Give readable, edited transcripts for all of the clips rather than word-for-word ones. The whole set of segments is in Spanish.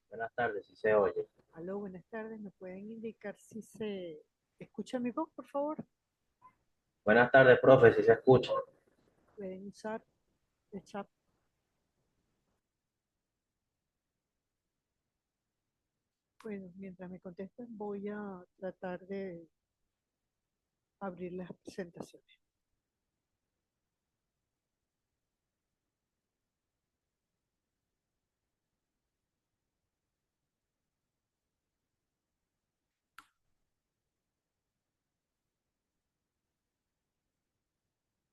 Buenas tardes, si se oye. Aló, buenas tardes. ¿Me pueden indicar si se escucha mi voz, por favor? Buenas tardes, profe, si se escucha. Pueden usar el chat. Bueno, mientras me contestan, voy a tratar de abrir las presentaciones.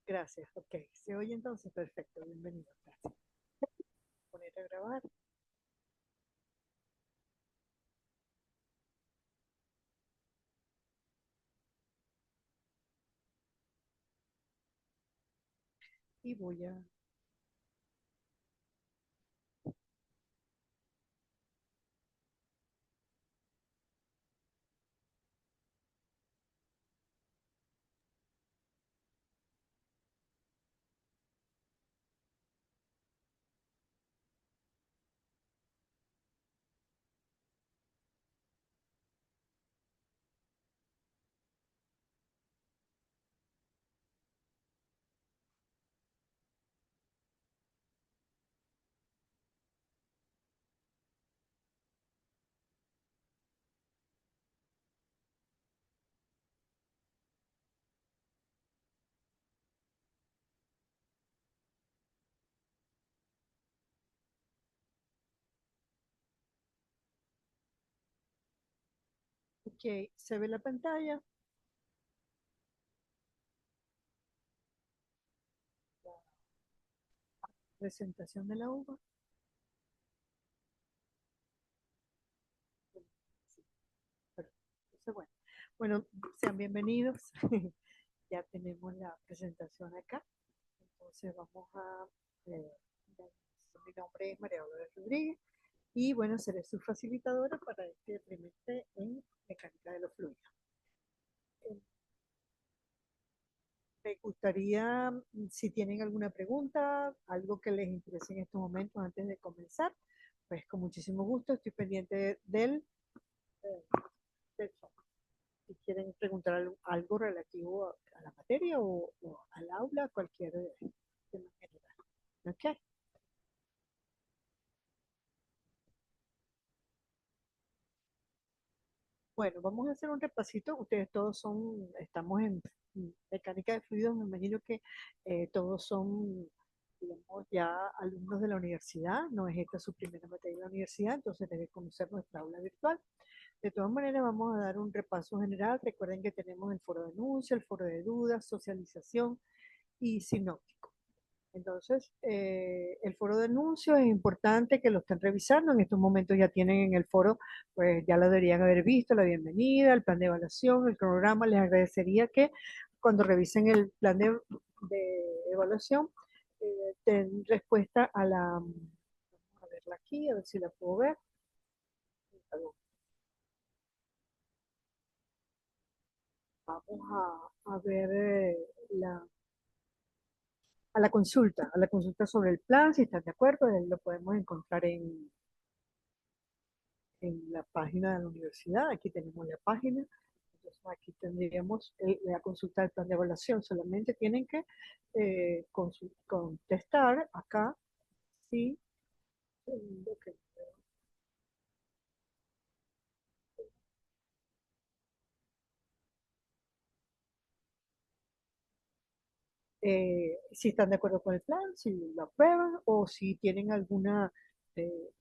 Gracias. Ok, ¿se oye entonces? Perfecto, bienvenido. Gracias. Poner a grabar y voy a... Ok, ¿se ve la pantalla? Presentación de la uva. Sí, perfecto. Entonces, bueno, sean bienvenidos. Ya tenemos la presentación acá. Entonces vamos a... eh, mi nombre es María Dolores Rodríguez y bueno, seré su facilitadora para este trimestre en mecánica de los fluidos. Eh, Me gustaría, si tienen alguna pregunta, algo que les interese en estos momentos antes de comenzar, pues con muchísimo gusto estoy pendiente eh, del chat. Si quieren preguntar algo relativo a la materia o al aula, cualquier tema general. ¿Ok? Bueno, vamos a hacer un repasito. Ustedes todos estamos en mecánica de fluidos. Me imagino que todos son, digamos, ya alumnos de la universidad. No es esta su primera materia de la universidad, entonces deben conocer nuestra aula virtual. De todas maneras, vamos a dar un repaso general. Recuerden que tenemos el foro de denuncia, el foro de dudas, socialización y sinóptico. Entonces, el foro de anuncios es importante que lo estén revisando. En estos momentos ya tienen en el foro, pues ya lo deberían haber visto, la bienvenida, el plan de evaluación, el programa. Les agradecería que cuando revisen el plan de evaluación, den respuesta a verla aquí, a ver si la puedo ver. Vamos a ver a la consulta sobre el plan, si están de acuerdo, lo podemos encontrar en la página de la universidad. Aquí tenemos la página. Entonces, aquí tendríamos la consulta del plan de evaluación. Solamente tienen que contestar acá sí, okay, si están de acuerdo con el plan, si lo aprueban o si tienen alguna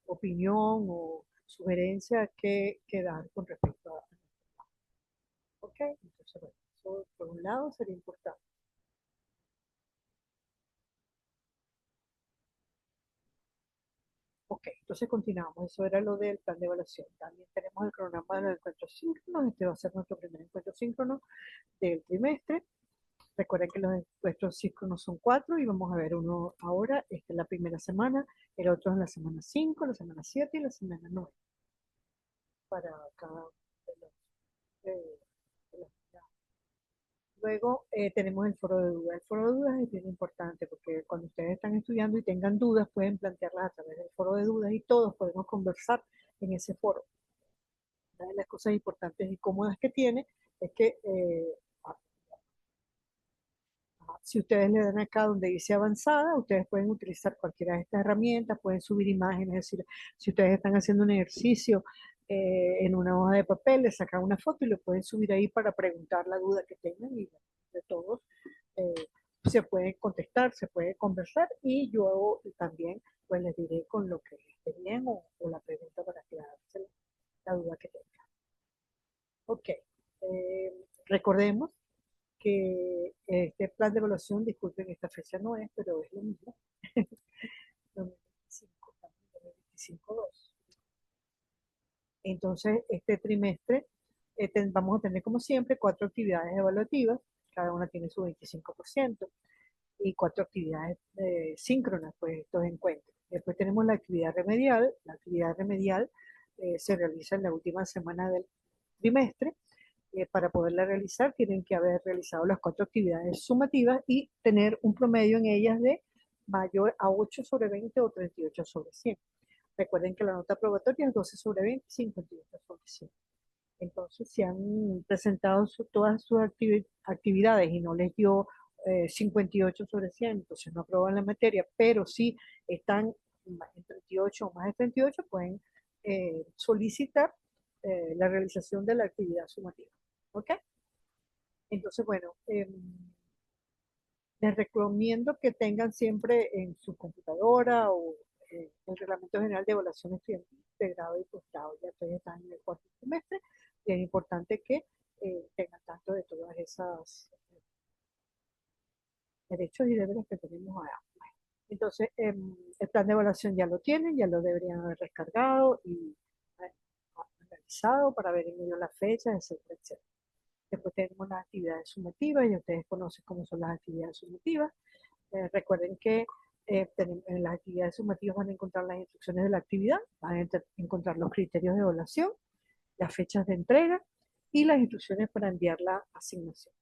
opinión o sugerencia que dar con respecto a... ¿Ok? Entonces, bueno, eso por un lado sería importante. Ok, entonces continuamos. Eso era lo del plan de evaluación. También tenemos el cronograma de los encuentros síncronos. Este va a ser nuestro primer encuentro síncrono del trimestre. Recuerden que los encuentros síncronos son cuatro y vamos a ver uno ahora. Esta es la primera semana, el otro es la semana 5, la semana 7 y la semana 9 para cada uno de los, eh, de los Luego tenemos el foro de dudas. El foro de dudas es bien importante porque cuando ustedes están estudiando y tengan dudas, pueden plantearlas a través del foro de dudas y todos podemos conversar en ese foro. Una de las cosas importantes y cómodas que tiene es que si ustedes le dan acá donde dice avanzada, ustedes pueden utilizar cualquiera de estas herramientas, pueden subir imágenes, es decir, si ustedes están haciendo un ejercicio en una hoja de papel, le sacan una foto y lo pueden subir ahí para preguntar la duda que tengan y de todos eh, se puede contestar, se puede conversar y yo también pues les diré con lo que esté bien o la pregunta para aclararse la duda que tengan. Ok, recordemos que este plan de evaluación, disculpen, esta fecha no es, pero es lo mismo, 2025, 2025-2. Entonces, este trimestre vamos a tener, como siempre, 4 actividades evaluativas, cada una tiene su 25%, y 4 actividades síncronas, pues estos encuentros. Después tenemos la actividad remedial. La actividad remedial se realiza en la última semana del trimestre. Para poderla realizar tienen que haber realizado las 4 actividades sumativas y tener un promedio en ellas de mayor a 8 sobre 20 o 38 sobre 100. Recuerden que la nota probatoria es 12 sobre 20 y 58 sobre 100. Entonces, si han presentado todas sus actividades y no les dio 58 sobre 100, entonces no aprueban la materia, pero si están en 38 o más de 38, pueden solicitar la realización de la actividad sumativa. ¿Ok? Entonces, bueno, les recomiendo que tengan siempre en su computadora o el Reglamento General de Evaluación Estudiantil de grado y posgrado. Ya ustedes están en el 4º semestre y es importante que tengan tanto de todas esas derechos y deberes que tenemos ahora. Entonces, el plan de evaluación ya lo tienen, ya lo deberían haber descargado y analizado para ver en ello las fechas, etcétera, etcétera. Después tenemos las actividades sumativas, y ustedes conocen cómo son las actividades sumativas. Recuerden que en las actividades sumativas van a encontrar las instrucciones de la actividad, van a encontrar los criterios de evaluación, las fechas de entrega y las instrucciones para enviar la asignación.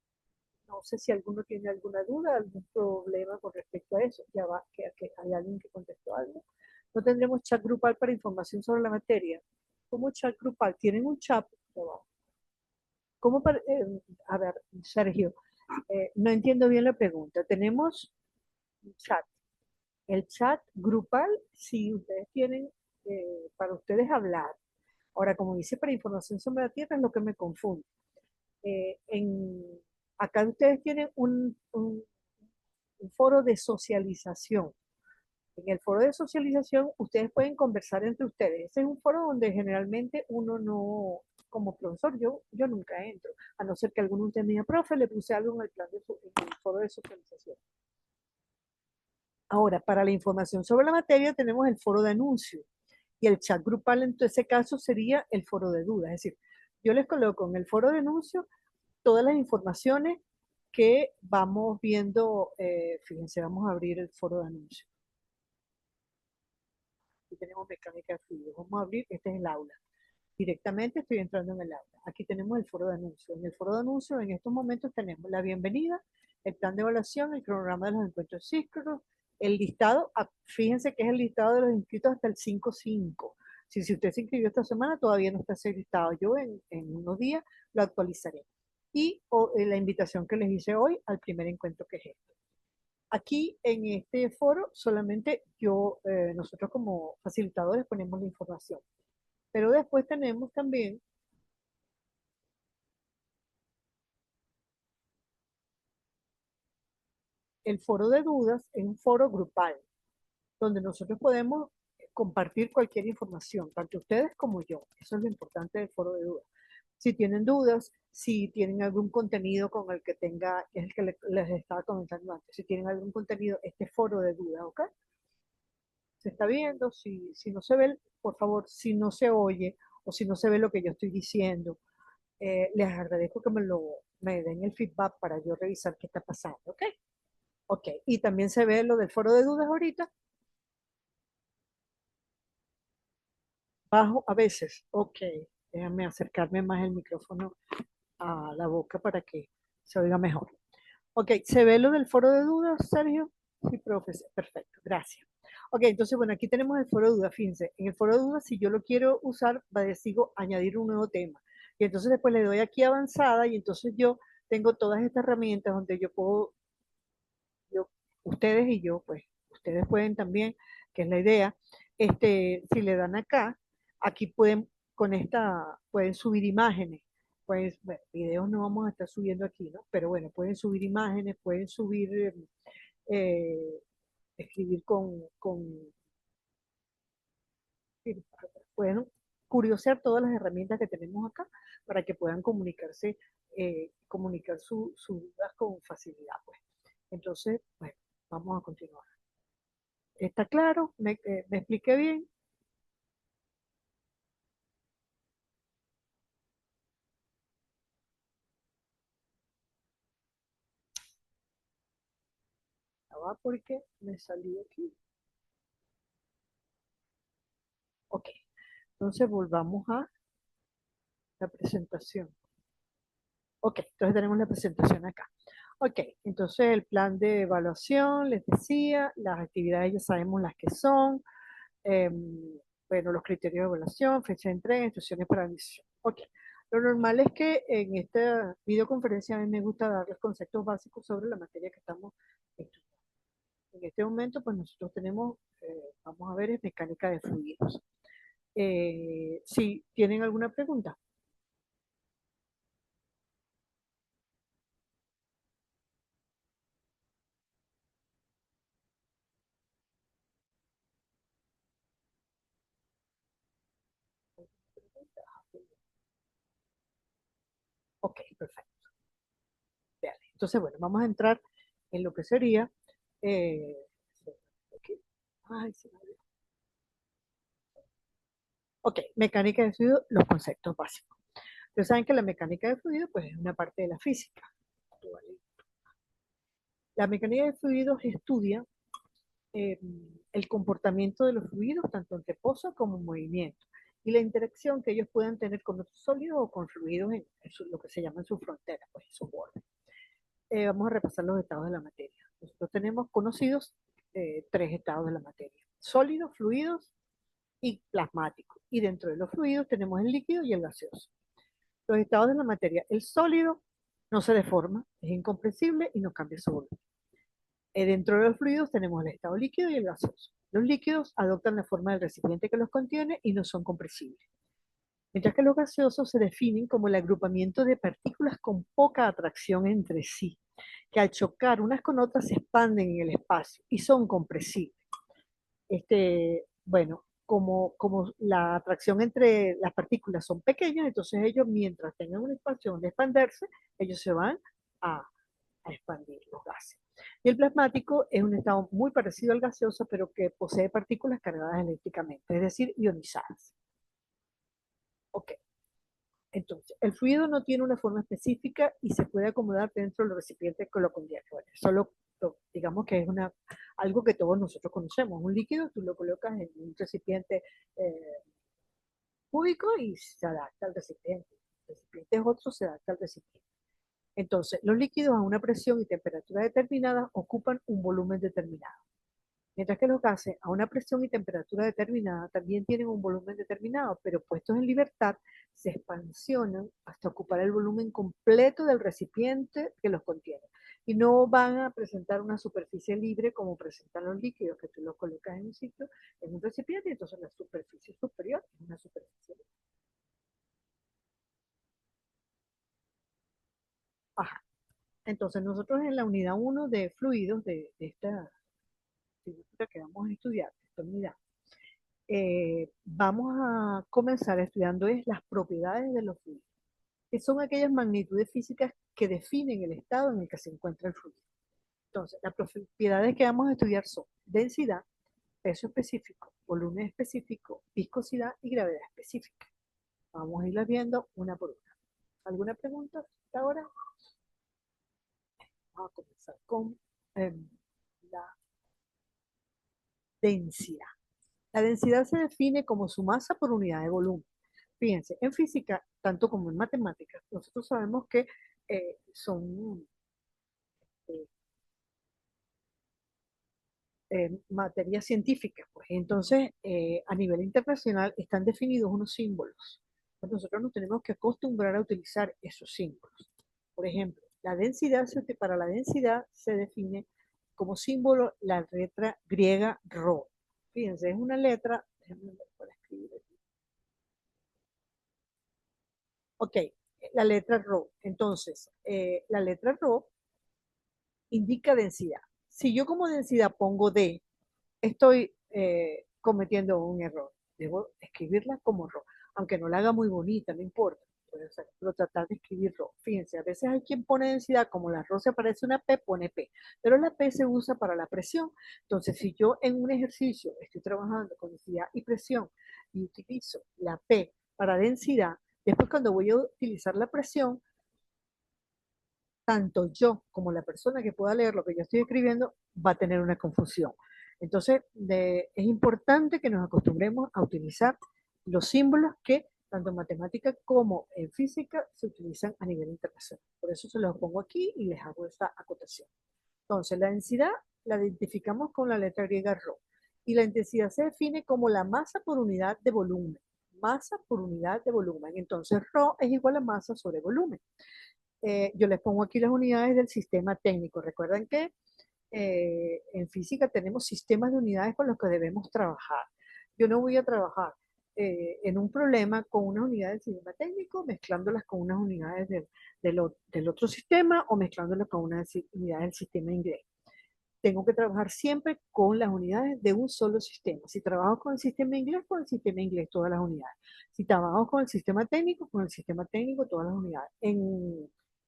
No sé si alguno tiene alguna duda, algún problema con respecto a eso. Ya va, que hay alguien que contestó algo. No tendremos chat grupal para información sobre la materia. ¿Cómo chat grupal? ¿Tienen un chat? ¿Cómo para, a ver, Sergio, no entiendo bien la pregunta. Tenemos un chat. El chat grupal, si ustedes tienen para ustedes hablar. Ahora, como dice para información sobre la Tierra, es lo que me confunde. En, acá ustedes tienen un foro de socialización. En el foro de socialización, ustedes pueden conversar entre ustedes. Ese es un foro donde generalmente uno no, como profesor, yo nunca entro, a no ser que alguno de ustedes me diga, profe, le puse algo en el, en el foro de socialización. Ahora, para la información sobre la materia tenemos el foro de anuncios y el chat grupal en ese caso sería el foro de dudas. Es decir, yo les coloco en el foro de anuncios todas las informaciones que vamos viendo. Fíjense, vamos a abrir el foro de anuncios. Aquí tenemos mecánica de fluidos. Vamos a abrir, este es el aula. Directamente estoy entrando en el aula. Aquí tenemos el foro de anuncios. En el foro de anuncios en estos momentos tenemos la bienvenida, el plan de evaluación, el cronograma de los encuentros síncronos, el listado, fíjense que es el listado de los inscritos hasta el 5/5. Si usted se inscribió esta semana, todavía no está ese listado. Yo en unos días lo actualizaré. Y la invitación que les hice hoy al primer encuentro que es este. Aquí en este foro solamente nosotros como facilitadores ponemos la información. Pero después tenemos también el foro de dudas, es un foro grupal, donde nosotros podemos compartir cualquier información, tanto ustedes como yo. Eso es lo importante del foro de dudas. Si tienen dudas, si tienen algún contenido con el que tenga, que es el que les estaba comentando antes, si tienen algún contenido, este foro de dudas, ¿ok? Se está viendo, si no se ve, por favor, si no se oye o si no se ve lo que yo estoy diciendo, les agradezco que me den el feedback para yo revisar qué está pasando, ¿ok? Ok, y también se ve lo del foro de dudas ahorita, bajo a veces, ok, déjame acercarme más el micrófono a la boca para que se oiga mejor. Ok, ¿se ve lo del foro de dudas, Sergio? Sí, profesor, perfecto, gracias. Ok, entonces, bueno, aquí tenemos el foro de dudas. Fíjense, en el foro de dudas, si yo lo quiero usar, va a decir añadir un nuevo tema. Y entonces después le doy aquí avanzada y entonces yo tengo todas estas herramientas donde yo puedo, yo, ustedes y yo, pues, ustedes pueden también, que es la idea, si le dan acá, aquí pueden, con esta, pueden subir imágenes. Pues, bueno, videos no vamos a estar subiendo aquí, ¿no? Pero bueno, pueden subir imágenes, pueden subir, escribir sí, pueden curiosear todas las herramientas que tenemos acá para que puedan comunicarse, comunicar sus dudas con facilidad, pues. Entonces, bueno, vamos a continuar. ¿Está claro? ¿Me expliqué bien? Ya va porque me salí aquí. Ok, entonces volvamos a la presentación. Ok, entonces tenemos la presentación acá. Ok, entonces el plan de evaluación, les decía, las actividades ya sabemos las que son, eh, bueno, los criterios de evaluación, fecha de entrega, instrucciones para admisión. Ok, lo normal es que en esta videoconferencia a mí me gusta darles conceptos básicos sobre la materia que estamos estudiando. En este momento, pues nosotros tenemos, vamos a ver, es mecánica de fluidos. Si tienen alguna pregunta, ok, perfecto. Vale. Entonces, bueno, vamos a entrar en lo que sería, eh, ok, ay, se me olvidó. Ok, mecánica de fluido, los conceptos básicos. Ustedes saben que la mecánica de fluido pues, es una parte de la física. La mecánica de fluidos estudia eh, el comportamiento de los fluidos, tanto en reposo como en movimiento, y la interacción que ellos puedan tener con otros sólidos o con fluidos lo que se llama en su frontera, pues en su borde. Vamos a repasar los estados de la materia. Nosotros tenemos conocidos tres estados de la materia: sólidos, fluidos y plasmáticos. Y dentro de los fluidos tenemos el líquido y el gaseoso. Los estados de la materia: el sólido no se deforma, es incompresible y no cambia su volumen. Dentro de los fluidos tenemos el estado líquido y el gaseoso. Los líquidos adoptan la forma del recipiente que los contiene y no son compresibles, mientras que los gaseosos se definen como el agrupamiento de partículas con poca atracción entre sí, que al chocar unas con otras se expanden en el espacio y son compresibles. Bueno, como la atracción entre las partículas son pequeñas, entonces ellos, mientras tengan una expansión de expandirse, ellos se van a, a expandir los gases. Y el plasmático es un estado muy parecido al gaseoso, pero que posee partículas cargadas eléctricamente, es decir, ionizadas. Ok, entonces, el fluido no tiene una forma específica y se puede acomodar dentro del recipiente que lo contiene. Bueno, solo digamos que es algo que todos nosotros conocemos. Un líquido, tú lo colocas en un recipiente eh, cúbico y se adapta al recipiente. El recipiente es otro, se adapta al recipiente. Entonces, los líquidos a una presión y temperatura determinadas ocupan un volumen determinado, mientras que los gases a una presión y temperatura determinada también tienen un volumen determinado, pero puestos en libertad se expansionan hasta ocupar el volumen completo del recipiente que los contiene. Y no van a presentar una superficie libre como presentan los líquidos, que tú los colocas en un sitio, en un recipiente, y entonces la superficie superior es una superficie libre. Ajá. Entonces nosotros en la unidad uno de fluidos de esta figura que vamos a estudiar, esta unidad, vamos a comenzar estudiando es las propiedades de los fluidos, que son aquellas magnitudes físicas que definen el estado en el que se encuentra el fluido. Entonces, las propiedades que vamos a estudiar son densidad, peso específico, volumen específico, viscosidad y gravedad específica. Vamos a irlas viendo una por una. ¿Alguna pregunta hasta ahora? Vamos a comenzar con eh, la densidad. La densidad se define como su masa por unidad de volumen. Fíjense, en física, tanto como en matemáticas, nosotros sabemos que son, eh, materias científicas, pues. Entonces, a nivel internacional están definidos unos símbolos. Pues nosotros nos tenemos que acostumbrar a utilizar esos símbolos. Por ejemplo, la densidad, para la densidad se define como símbolo la letra griega Rho. Fíjense, es una letra, déjenme ver para escribir aquí. Ok, la letra Rho. Entonces, la letra Rho indica densidad. Si yo como densidad pongo D, estoy cometiendo un error. Debo escribirla como RO, aunque no la haga muy bonita, no importa. Pero tratar de escribir RO. Fíjense, a veces hay quien pone densidad, como la RO se parece una P, pone P, pero la P se usa para la presión. Entonces, si yo en un ejercicio estoy trabajando con densidad y presión y utilizo la P para densidad, después cuando voy a utilizar la presión, tanto yo como la persona que pueda leer lo que yo estoy escribiendo va a tener una confusión. Entonces, es importante que nos acostumbremos a utilizar los símbolos que tanto en matemática como en física se utilizan a nivel internacional. Por eso se los pongo aquí y les hago esta acotación. Entonces, la densidad la identificamos con la letra griega ρ y la intensidad se define como la masa por unidad de volumen. Masa por unidad de volumen. Entonces, ρ es igual a masa sobre volumen. Yo les pongo aquí las unidades del sistema técnico. Recuerden que en física tenemos sistemas de unidades con los que debemos trabajar. Yo no voy a trabajar en un problema con unas unidades del sistema técnico, mezclándolas con unas unidades del otro sistema o mezclándolas con unas unidades del sistema inglés. Tengo que trabajar siempre con las unidades de un solo sistema. Si trabajo con el sistema inglés, todas las unidades. Si trabajo con el sistema técnico, todas las unidades.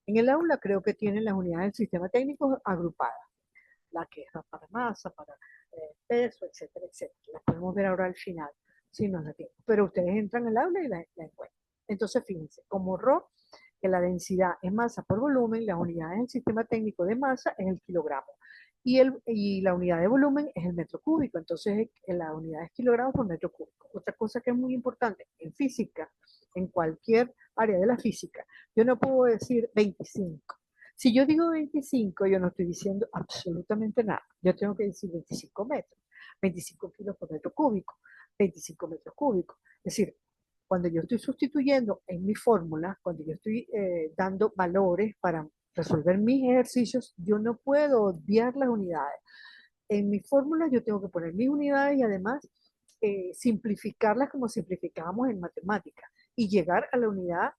En el aula creo que tienen las unidades del sistema técnico agrupadas, la que es para masa, para peso, etcétera, etcétera. Las podemos ver ahora al final, si nos da tiempo. Pero ustedes entran al aula y la encuentran. Entonces, fíjense, como RO, que la densidad es masa por volumen, las unidades del sistema técnico de masa es el kilogramo. Y la unidad de volumen es el metro cúbico. Entonces, la unidad es kilogramos por metro cúbico. Otra cosa que es muy importante en física, en cualquier área de la física, yo no puedo decir 25. Si yo digo 25, yo no estoy diciendo absolutamente nada. Yo tengo que decir 25 metros, 25 kilos por metro cúbico, 25 metros cúbicos. Es decir, cuando yo estoy sustituyendo en mi fórmula, cuando yo estoy dando valores para resolver mis ejercicios, yo no puedo obviar las unidades. En mi fórmula yo tengo que poner mis unidades y además simplificarlas como simplificábamos en matemáticas y llegar a la unidad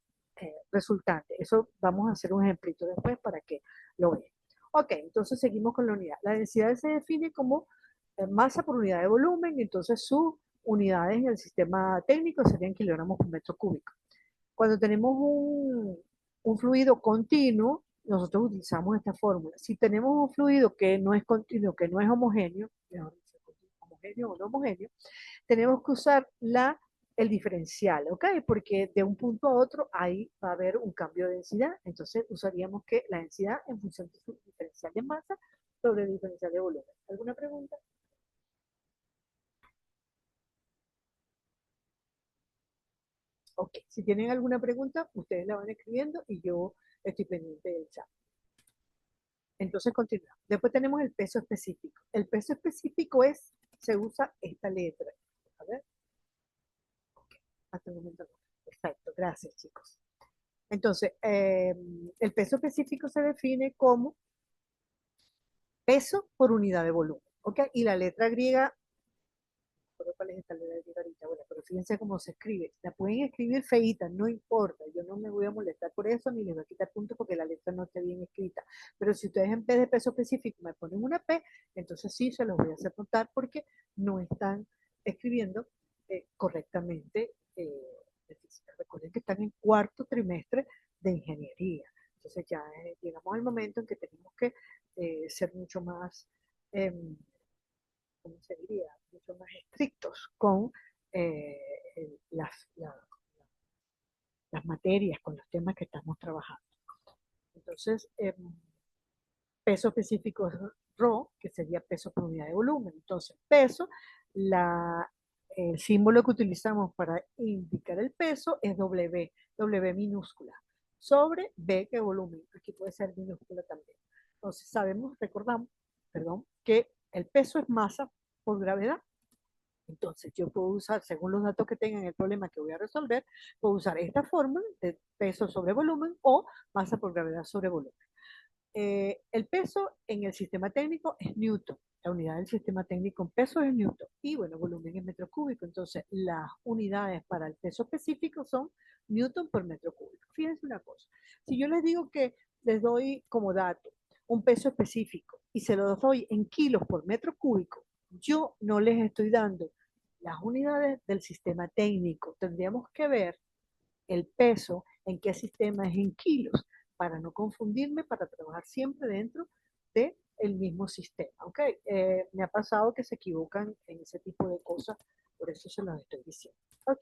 resultante. Eso vamos a hacer un ejemplito después para que lo vean. Ok, entonces seguimos con la unidad. La densidad se define como masa por unidad de volumen, entonces sus unidades en el sistema técnico serían kilogramos por metro cúbico. Cuando tenemos un fluido continuo, nosotros utilizamos esta fórmula. Si tenemos un fluido que no es continuo, que no es homogéneo, homogéneo o no homogéneo, tenemos que usar el diferencial, ¿ok? Porque de un punto a otro ahí va a haber un cambio de densidad, entonces usaríamos que la densidad en función de su diferencial de masa sobre el diferencial de volumen. ¿Alguna pregunta? Ok, si tienen alguna pregunta, ustedes la van escribiendo y yo estoy pendiente del chat. Entonces continuamos. Después tenemos el peso específico. El peso específico se usa esta letra. A ver, ok, hasta el momento no. Perfecto, gracias chicos. Entonces, el peso específico se define como peso por unidad de volumen, ¿ok? Y la letra griega, no cuál es esta letra griega ahorita, bueno, pero fíjense cómo se escribe. La pueden escribir feita, no importa, yo no me voy a molestar por eso, ni les voy a quitar puntos porque la letra no esté bien escrita. Pero si ustedes en vez de peso específico me ponen una P, entonces sí se los voy a hacer notar porque no están escribiendo correctamente de física. Recuerden que están en cuarto trimestre de ingeniería. Entonces ya llegamos al momento en que tenemos que ser mucho más, eh, ¿cómo se diría? Mucho más estrictos con eh, las materias, con los temas que estamos trabajando. Entonces, peso específico es ρ, que sería peso por unidad de volumen. Entonces, peso, el símbolo que utilizamos para indicar el peso es W, W minúscula, sobre B que volumen. Aquí puede ser minúscula también. Entonces, recordamos, perdón, que el peso es masa por gravedad. Entonces yo puedo usar, según los datos que tengan el problema que voy a resolver, puedo usar esta fórmula de peso sobre volumen o masa por gravedad sobre volumen. El peso en el sistema técnico es Newton. La unidad del sistema técnico en peso es Newton. Y bueno, volumen es metro cúbico. Entonces, las unidades para el peso específico son Newton por metro cúbico. Fíjense una cosa. Si yo les digo que les doy como dato un peso específico y se lo doy en kilos por metro cúbico, yo no les estoy dando las unidades del sistema técnico. Tendríamos que ver el peso en qué sistema es en kilos para no confundirme, para trabajar siempre dentro del mismo sistema. ¿Ok? Me ha pasado que se equivocan en ese tipo de cosas, por eso se los estoy diciendo. ¿Ok?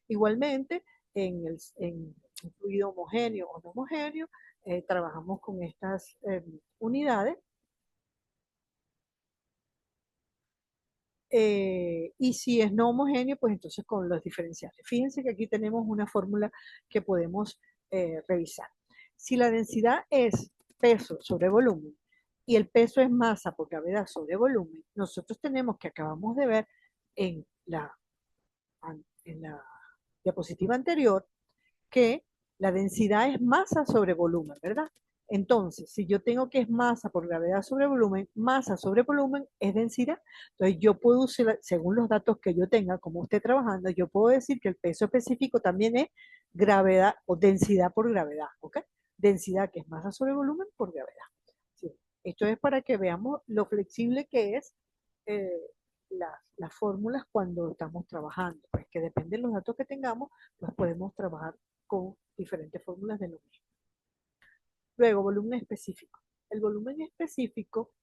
Igualmente, en un fluido homogéneo o no homogéneo, trabajamos con estas unidades. Y si es no homogéneo, pues entonces con los diferenciales. Fíjense que aquí tenemos una fórmula que podemos revisar. Si la densidad es peso sobre volumen y el peso es masa por gravedad sobre volumen, nosotros tenemos que acabamos de ver en la diapositiva anterior que la densidad es masa sobre volumen, ¿verdad? Entonces, si yo tengo que es masa por gravedad sobre volumen, masa sobre volumen es densidad. Entonces, yo puedo usar, según los datos que yo tenga, como esté trabajando, yo puedo decir que el peso específico también es gravedad o densidad por gravedad, ¿ok? Densidad que es masa sobre volumen por gravedad. ¿Sí? Esto es para que veamos lo flexible que es eh, las fórmulas cuando estamos trabajando, pues que depende de los datos que tengamos, pues podemos trabajar con diferentes fórmulas de lo mismo. Luego, volumen específico. El volumen específico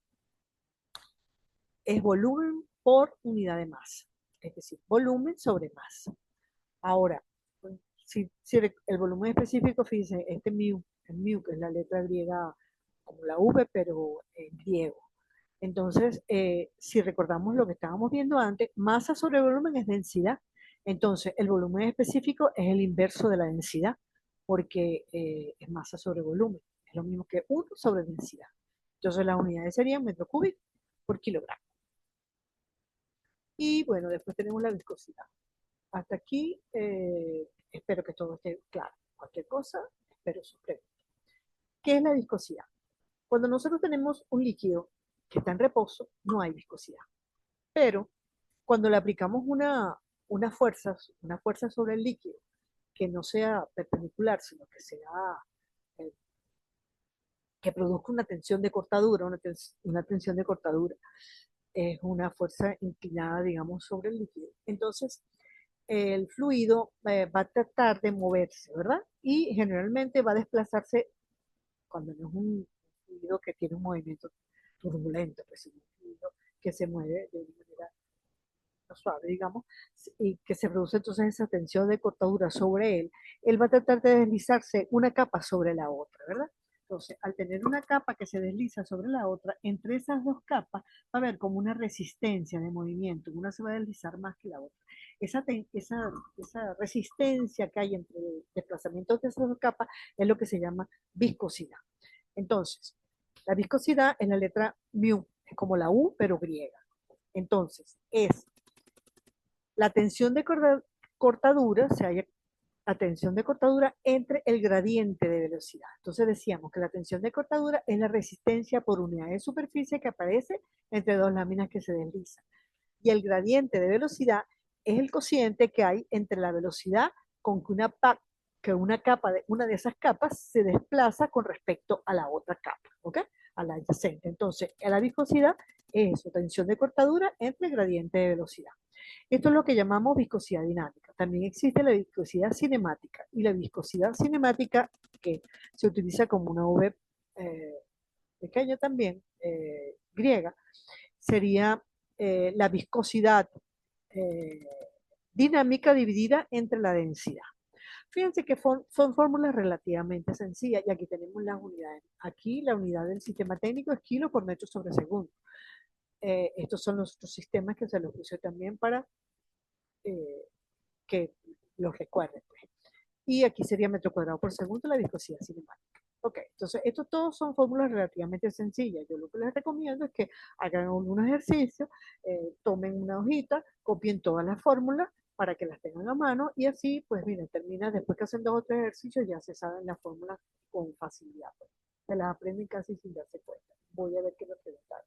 es volumen por unidad de masa, es decir, volumen sobre masa. Ahora, si el volumen específico, fíjense, este mu, el mu, que es la letra griega como la V, pero en griego. Entonces, si recordamos lo que estábamos viendo antes, masa sobre volumen es densidad. Entonces, el volumen específico es el inverso de la densidad, porque es masa sobre volumen. Es lo mismo que 1 sobre densidad. Entonces, las unidades serían metro cúbico por kilogramo. Y bueno, después tenemos la viscosidad. Hasta aquí, espero que todo esté claro. Cualquier cosa, espero sus preguntas. ¿Qué es la viscosidad? Cuando nosotros tenemos un líquido que está en reposo, no hay viscosidad. Pero cuando le aplicamos una fuerza sobre el líquido que no sea perpendicular, sino que sea eh, que produzca una tensión de cortadura, una tensión de cortadura, es una fuerza inclinada, digamos, sobre el líquido. Entonces, el fluido va a tratar de moverse, ¿verdad? Y generalmente va a desplazarse cuando no es un fluido que tiene un movimiento turbulento, pues es un fluido que se mueve de una manera suave, digamos, y que se produce entonces esa tensión de cortadura sobre él, él va a tratar de deslizarse una capa sobre la otra, ¿verdad? Entonces, al tener una capa que se desliza sobre la otra, entre esas dos capas va a haber como una resistencia de movimiento, una se va a deslizar más que la otra. Esa resistencia que hay entre el desplazamiento de esas dos capas es lo que se llama viscosidad. Entonces, la viscosidad es la letra mu, es como la U, pero griega. Entonces, es la tensión de cortadura, se halla la tensión de cortadura entre el gradiente de velocidad. Entonces decíamos que la tensión de cortadura es la resistencia por unidad de superficie que aparece entre dos láminas que se deslizan. Y el gradiente de velocidad es el cociente que hay entre la velocidad con que una de esas capas se desplaza con respecto a la otra capa, ¿ok? A la adyacente. Entonces, la viscosidad es eso, tensión de cortadura entre gradiente de velocidad. Esto es lo que llamamos viscosidad dinámica. También existe la viscosidad cinemática y la viscosidad cinemática que se utiliza como una V pequeña también, griega, sería la viscosidad eh, dinámica dividida entre la densidad. Fíjense que son fórmulas relativamente sencillas y aquí tenemos las unidades. Aquí la unidad del sistema técnico es kilo por metro sobre segundo. Estos son los otros sistemas que se los puse también para eh, que los recuerden, pues. Y aquí sería metro cuadrado por segundo la viscosidad cinemática. Ok, entonces estos todos son fórmulas relativamente sencillas. Yo lo que les recomiendo es que hagan un ejercicio, tomen una hojita, copien todas las fórmulas para que las tengan a mano y así, pues miren, termina después que hacen 2 o 3 ejercicios, ya se saben las fórmulas con facilidad. Pues. Se las aprenden casi sin darse cuenta. Voy a ver qué me preguntaron.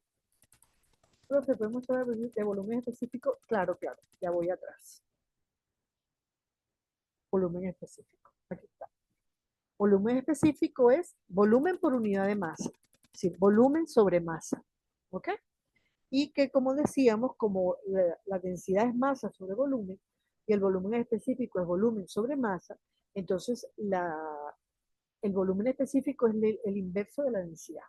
Profe, ¿podemos saber de volumen específico? Claro, claro, ya voy atrás. Volumen específico. Aquí está. Volumen específico es volumen por unidad de masa, es decir, volumen sobre masa. ¿Ok? Y que como decíamos, como la densidad es masa sobre volumen y el volumen específico es volumen sobre masa, entonces el volumen específico es el inverso de la densidad.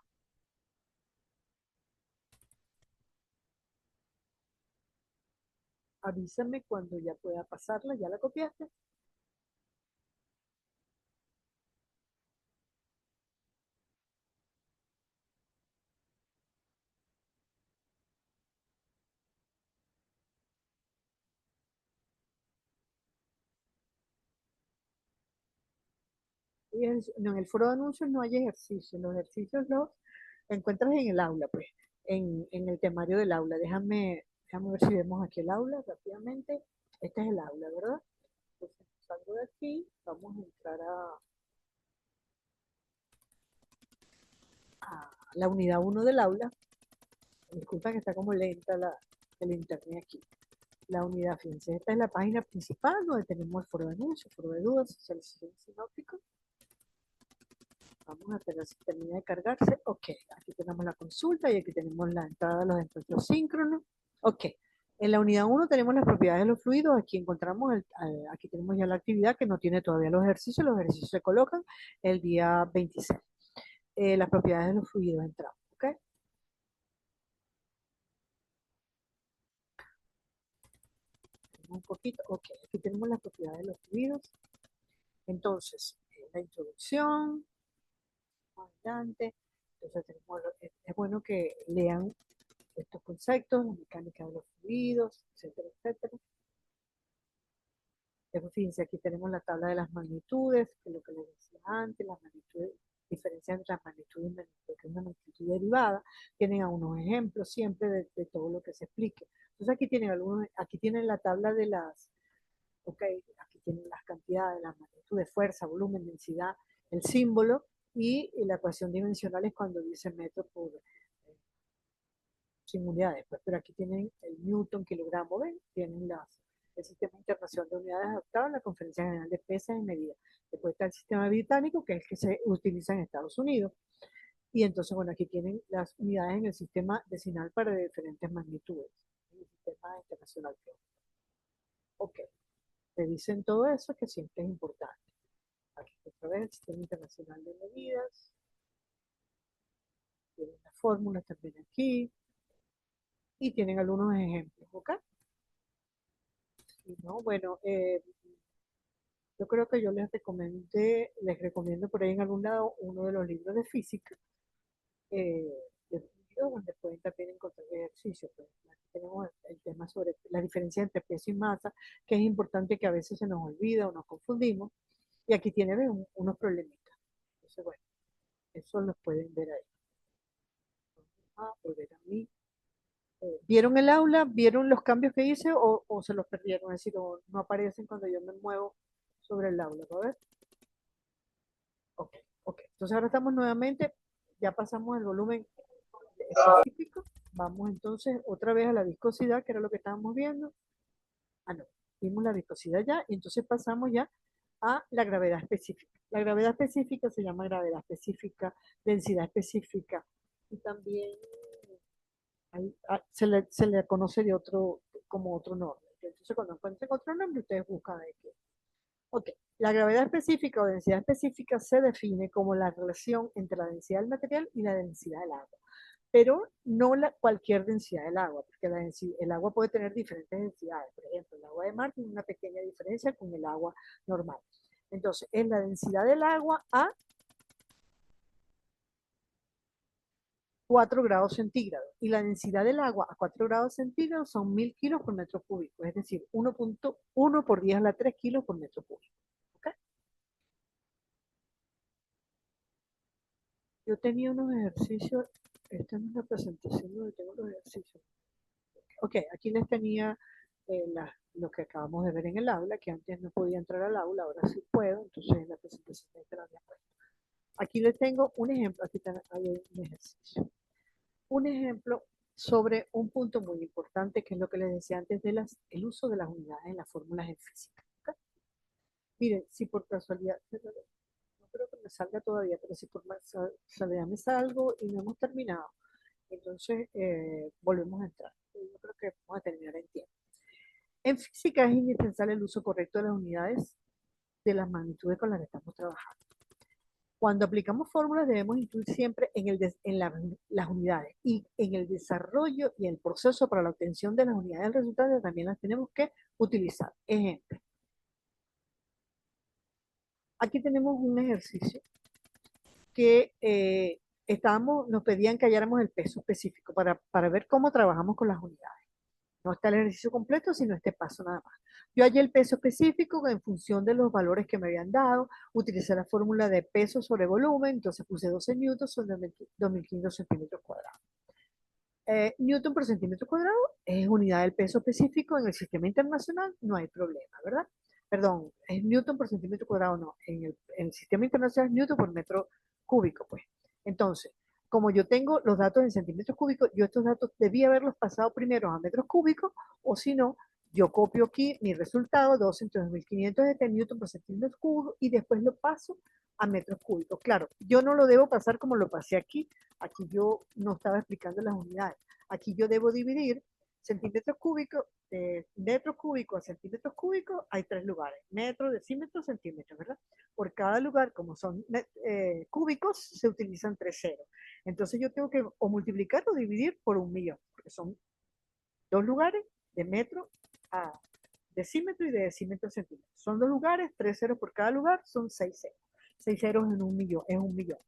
Avísame cuando ya pueda pasarla, ya la copiaste. No, en el foro de anuncios no hay ejercicios, los ejercicios los encuentras en el aula, pues, en el temario del aula. Déjame ver si vemos aquí el aula rápidamente. Este es el aula, ¿verdad? Entonces, salgo de aquí, vamos a entrar a la unidad 1 del aula. Disculpa que está como lenta el internet aquí. La unidad, fíjense, esta es la página principal donde tenemos el foro de anuncios, foro de dudas, socialización sinóptico. Vamos a esperar si termina de cargarse. Ok, aquí tenemos la consulta y aquí tenemos la entrada de los encuentros síncronos. Ok, en la unidad 1 tenemos las propiedades de los fluidos. Aquí encontramos, aquí tenemos ya la actividad que no tiene todavía los ejercicios. Los ejercicios se colocan el día 26. Las propiedades de los fluidos entramos. Ok, un poquito. Ok, aquí tenemos las propiedades de los fluidos. Entonces, la introducción, adelante. Entonces, es bueno que lean estos conceptos, la mecánica de los fluidos, etcétera, etcétera. Después, fíjense, aquí tenemos la tabla de las magnitudes, que es lo que les decía antes, las magnitudes, diferencia entre las magnitudes y magnitud, que es una magnitud derivada. Tienen algunos ejemplos siempre de todo lo que se explique. Entonces aquí tienen aquí tienen la tabla de ok, aquí tienen las cantidades, las magnitudes, fuerza, volumen, densidad, el símbolo y la ecuación dimensional es cuando dice metro por sin unidades, pues, pero aquí tienen el Newton, kilogramo, ¿ven? Tienen el Sistema Internacional de Unidades Adaptadas, la Conferencia General de Pesas y Medidas. Después está el sistema británico, que es el que se utiliza en Estados Unidos. Y entonces, bueno, aquí tienen las unidades en el sistema decimal para diferentes magnitudes, en el sistema internacional. Ok, te dicen todo eso que siempre es importante. Aquí otra vez el sistema internacional de medidas, tienen las fórmulas también aquí, y tienen algunos ejemplos, ¿ok? Y no, bueno, yo creo que yo les recomiendo por ahí en algún lado uno de los libros de física, eh, de fluidos, donde pueden también encontrar ejercicios. Pues, aquí tenemos el tema sobre la diferencia entre peso y masa, que es importante que a veces se nos olvida o nos confundimos. Y aquí tienen unos problemitas. Entonces, bueno, eso los pueden ver ahí. Vamos a volver a mí. ¿Vieron el aula? ¿Vieron los cambios que hice o se los perdieron? Es decir, no aparecen cuando yo me muevo sobre el aula. ¿A ver? Ok, ok. Entonces ahora estamos nuevamente, ya pasamos el volumen específico. Vamos entonces otra vez a la viscosidad, que era lo que estábamos viendo. Ah, no, vimos la viscosidad ya, y entonces pasamos ya a la gravedad específica. La gravedad específica se llama gravedad específica, densidad específica, y también se le conoce de como otro nombre. Entonces cuando encuentren otro nombre, ustedes buscan de qué. Ok, la gravedad específica o densidad específica se define como la relación entre la densidad del material y la densidad del agua, pero no cualquier densidad del agua, porque el agua puede tener diferentes densidades. Por ejemplo, el agua de mar tiene una pequeña diferencia con el agua normal. Entonces, es la densidad del agua a 4 grados centígrados y la densidad del agua a 4 grados centígrados son 1000 kilos por metro cúbico, es decir, 1.1 por 10 a la 3 kilos por metro cúbico. ¿Okay? Yo tenía unos ejercicios, esta no es la presentación donde tengo los ejercicios. Ok, aquí les tenía lo que acabamos de ver en el aula, que antes no podía entrar al aula, ahora sí puedo, entonces en la presentación de la había puesto. Aquí les tengo un ejemplo, aquí hay un ejercicio. Un ejemplo sobre un punto muy importante, que es lo que les decía antes de el uso de las unidades en las fórmulas en física. ¿Okay? Miren, si por casualidad, no creo que me salga todavía, pero si por casualidad me salgo y no hemos terminado, entonces volvemos a entrar. Yo creo que vamos a terminar en tiempo. En física es indispensable el uso correcto de las unidades de las magnitudes con las que estamos trabajando. Cuando aplicamos fórmulas debemos incluir siempre las unidades y en el desarrollo y el proceso para la obtención de las unidades del resultado también las tenemos que utilizar. Ejemplo, aquí tenemos un ejercicio que nos pedían que halláramos el peso específico para ver cómo trabajamos con las unidades. No está el ejercicio completo, sino este paso nada más. Yo hallé el peso específico en función de los valores que me habían dado, utilicé la fórmula de peso sobre volumen, entonces puse 12 newtons sobre 2500 centímetros cuadrados. Newton por centímetro cuadrado es unidad del peso específico en el sistema internacional, no hay problema, ¿verdad? Perdón, es Newton por centímetro cuadrado, no. En el sistema internacional es Newton por metro cúbico, pues. Entonces, como yo tengo los datos en centímetros cúbicos, yo estos datos debía haberlos pasado primero a metros cúbicos, o si no, yo copio aquí mi resultado, 12 entre 2500 de Newton por centímetro cúbico, y después lo paso a metros cúbicos. Claro, yo no lo debo pasar como lo pasé aquí. Aquí yo no estaba explicando las unidades. Aquí yo debo dividir centímetros cúbicos, metros cúbicos a centímetros cúbicos, hay tres lugares, metro, decímetro, centímetro, ¿verdad? Por cada lugar, como son cúbicos, se utilizan tres ceros. Entonces yo tengo que o multiplicar o dividir por 1.000.000, porque son dos lugares de metro a decímetro y de decímetro a centímetro. Son dos lugares, tres ceros por cada lugar, son seis ceros. Seis ceros en 1.000.000, es 1.000.000.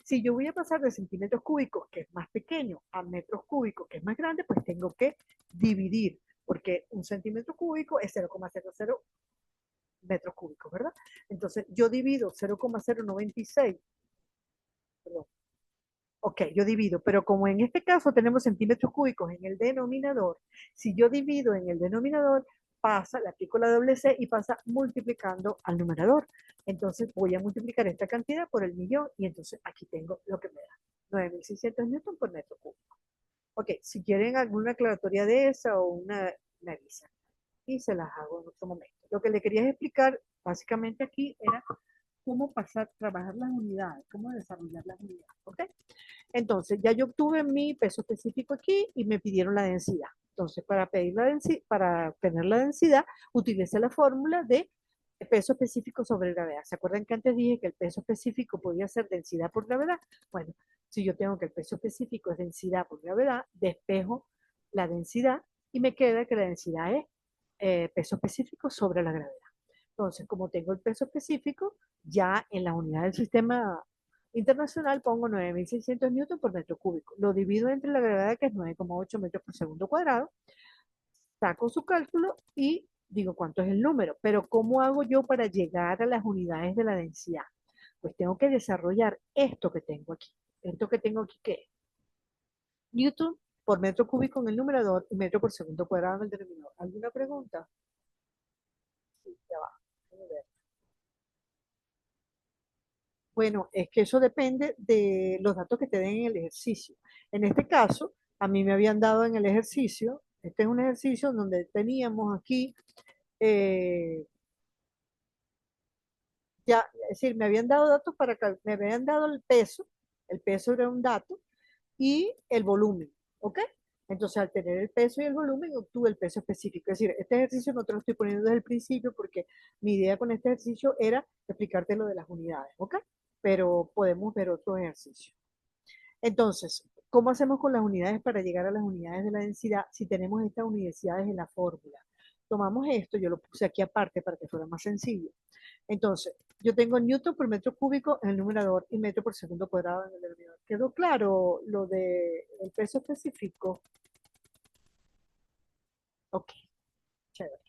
Si yo voy a pasar de centímetros cúbicos, que es más pequeño, a metros cúbicos, que es más grande, pues tengo que dividir, porque un centímetro cúbico es 0,00 metros cúbicos, ¿verdad? Entonces yo divido 0,096, perdón, ok, yo divido, pero como en este caso tenemos centímetros cúbicos en el denominador, si yo divido en el denominador, le aplico la doble C y pasa multiplicando al numerador. Entonces voy a multiplicar esta cantidad por el millón y entonces aquí tengo lo que me da, 9.600 newton por metro cúbico. Ok, si quieren alguna aclaratoria de esa o me avisan y se las hago en otro momento. Lo que le quería explicar básicamente aquí era cómo trabajar las unidades, cómo desarrollar las unidades, ¿ok? Entonces, ya yo obtuve mi peso específico aquí y me pidieron la densidad. Entonces, para obtener la densidad, utilicé la fórmula de peso específico sobre gravedad. ¿Se acuerdan que antes dije que el peso específico podía ser densidad por gravedad? Bueno, si yo tengo que el peso específico es densidad por gravedad, despejo la densidad y me queda que la densidad es peso específico sobre la gravedad. Entonces, como tengo el peso específico, ya en la unidad del sistema internacional pongo 9.600 newton por metro cúbico. Lo divido entre la gravedad, que es 9,8 metros por segundo cuadrado, saco su cálculo y digo cuánto es el número. Pero ¿cómo hago yo para llegar a las unidades de la densidad? Pues tengo que desarrollar esto que tengo aquí. Esto que tengo aquí, ¿qué es? Newton por metro cúbico en el numerador y metro por segundo cuadrado en el denominador. ¿Alguna pregunta? Sí, ya va. Bueno, es que eso depende de los datos que te den en el ejercicio. En este caso, a mí me habían dado en el ejercicio, este es un ejercicio donde teníamos aquí, eh, ya, es decir, me habían dado datos me habían dado el peso era un dato, y el volumen, ¿ok? Entonces, al tener el peso y el volumen, obtuve el peso específico. Es decir, este ejercicio no te lo estoy poniendo desde el principio porque mi idea con este ejercicio era explicarte lo de las unidades, ¿ok? Pero podemos ver otro ejercicio. Entonces, ¿cómo hacemos con las unidades para llegar a las unidades de la densidad si tenemos estas unidades en la fórmula? Tomamos esto, yo lo puse aquí aparte para que fuera más sencillo. Entonces, yo tengo newton por metro cúbico en el numerador y metro por segundo cuadrado en el denominador. ¿Quedó claro lo del peso específico? Ok, chévere.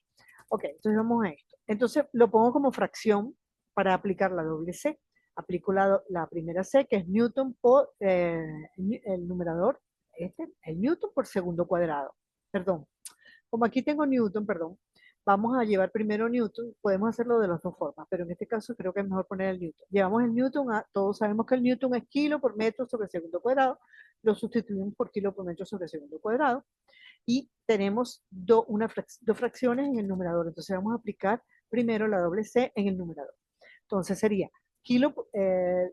Ok, entonces vamos a esto. Entonces lo pongo como fracción para aplicar la doble C. Aplico la primera C, que es Newton por el numerador, el Newton por segundo cuadrado. Perdón, como aquí tengo Newton, perdón, vamos a llevar primero Newton, podemos hacerlo de las dos formas, pero en este caso creo que es mejor poner el Newton. Llevamos el Newton todos sabemos que el Newton es kilo por metro sobre segundo cuadrado, lo sustituimos por kilo por metro sobre segundo cuadrado, y tenemos dos fracciones en el numerador, entonces vamos a aplicar primero la doble C en el numerador. Entonces sería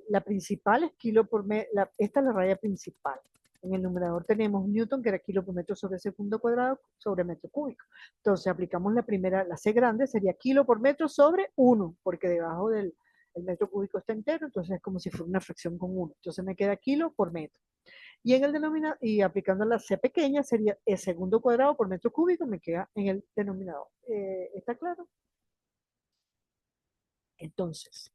la principal es kilo por metro, esta es la raya principal. En el numerador tenemos Newton, que era kilo por metro sobre segundo cuadrado, sobre metro cúbico. Entonces aplicamos la primera, la C grande, sería kilo por metro sobre 1, porque debajo del el metro cúbico está entero, entonces es como si fuera una fracción con 1. Entonces me queda kilo por metro. Y en el denominador, y aplicando la C pequeña, sería el segundo cuadrado por metro cúbico, me queda en el denominador. ¿Está claro? Entonces,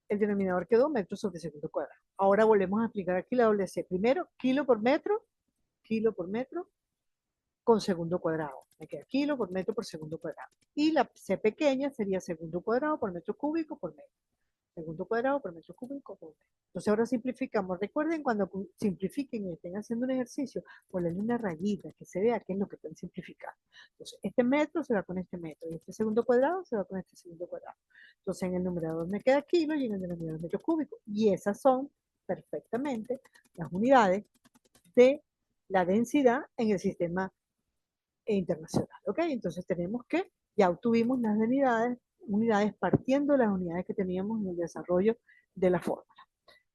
el denominador quedó metro sobre segundo cuadrado. Ahora volvemos a aplicar aquí la doble C. Primero, kilo por metro con segundo cuadrado. Me queda kilo por metro por segundo cuadrado. Y la C pequeña sería segundo cuadrado por metro cúbico por metro. Segundo cuadrado por metro cúbico por metro. Entonces ahora simplificamos. Recuerden cuando simplifiquen y estén haciendo un ejercicio, ponerle una rayita que se vea qué es lo que están simplificando. Entonces este metro se va con este metro y este segundo cuadrado se va con este segundo cuadrado. Entonces en el numerador me queda kilo y en el denominador metro cúbico. Y esas son perfectamente las unidades de la densidad en el sistema internacional. ¿Ok? Entonces tenemos que ya obtuvimos las unidades partiendo de las unidades que teníamos en el desarrollo de la fórmula.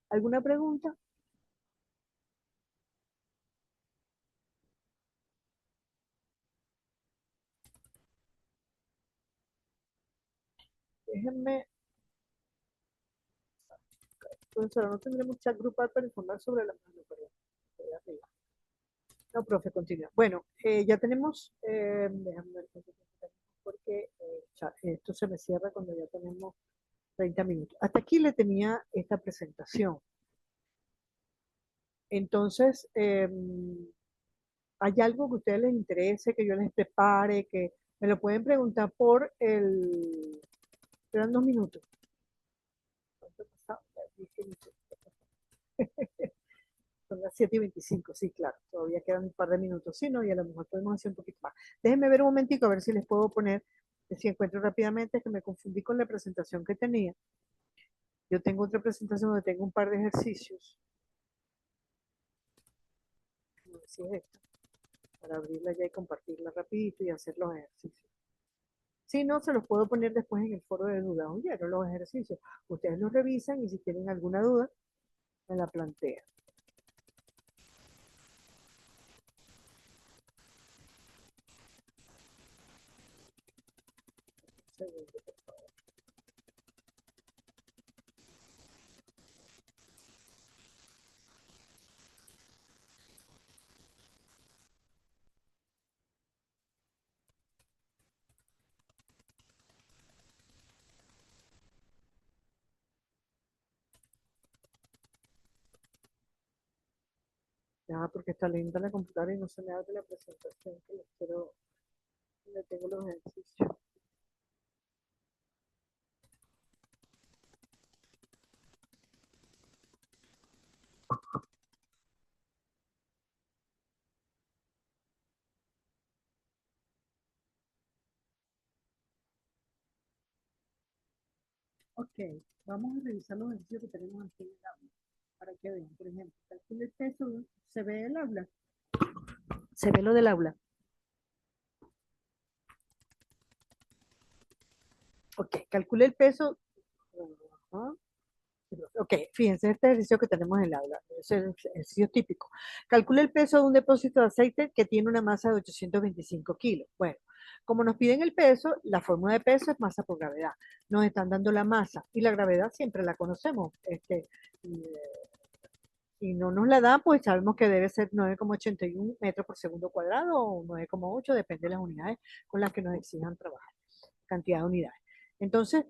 ¿Alguna pregunta? Déjenme, profesora, no tendremos chat grupal para informar sobre la mano, perdón. No, profe, continúa. Bueno, ya tenemos, déjame ver cuánto tiempo tenemos, porque esto se me cierra cuando ya tenemos 30 minutos. Hasta aquí le tenía esta presentación. Entonces, ¿hay algo que a ustedes les interese, que yo les prepare, que me lo pueden preguntar por el... Esperan 2 minutos. ¿Cuánto ha pasado? Son las 7:25, sí, claro. Todavía quedan un par de minutos. Sí, ¿no? Y a lo mejor podemos hacer un poquito más. Déjenme ver un momentico a ver si les puedo poner, si encuentro rápidamente, que me confundí con la presentación que tenía. Yo tengo otra presentación donde tengo un par de ejercicios. No sé si es esta, para abrirla ya y compartirla rapidito y hacer los ejercicios. Si no, se los puedo poner después en el foro de dudas. Oye, los ejercicios. Ustedes los revisan y si tienen alguna duda, me la plantean. Un segundo, por favor. Ya, porque está lenta la computadora y no se me abre la presentación que les quiero, le tengo los ejercicios. Ok, vamos a revisar los ejercicios que tenemos aquí en el aula para que vean. Por ejemplo, calcule el peso, ¿se ve el aula? ¿Se ve lo del aula? Ok, calcule el peso. Ajá. Ok, fíjense este ejercicio que tenemos en el aula, es el ejercicio típico. Calcule el peso de un depósito de aceite que tiene una masa de 825 kilos. Bueno, como nos piden el peso, la fórmula de peso es masa por gravedad. Nos están dando la masa y la gravedad siempre la conocemos. Si no nos la dan, pues sabemos que debe ser 9,81 metros por segundo cuadrado o 9,8, depende de las unidades con las que nos exijan trabajar, cantidad de unidades. Entonces,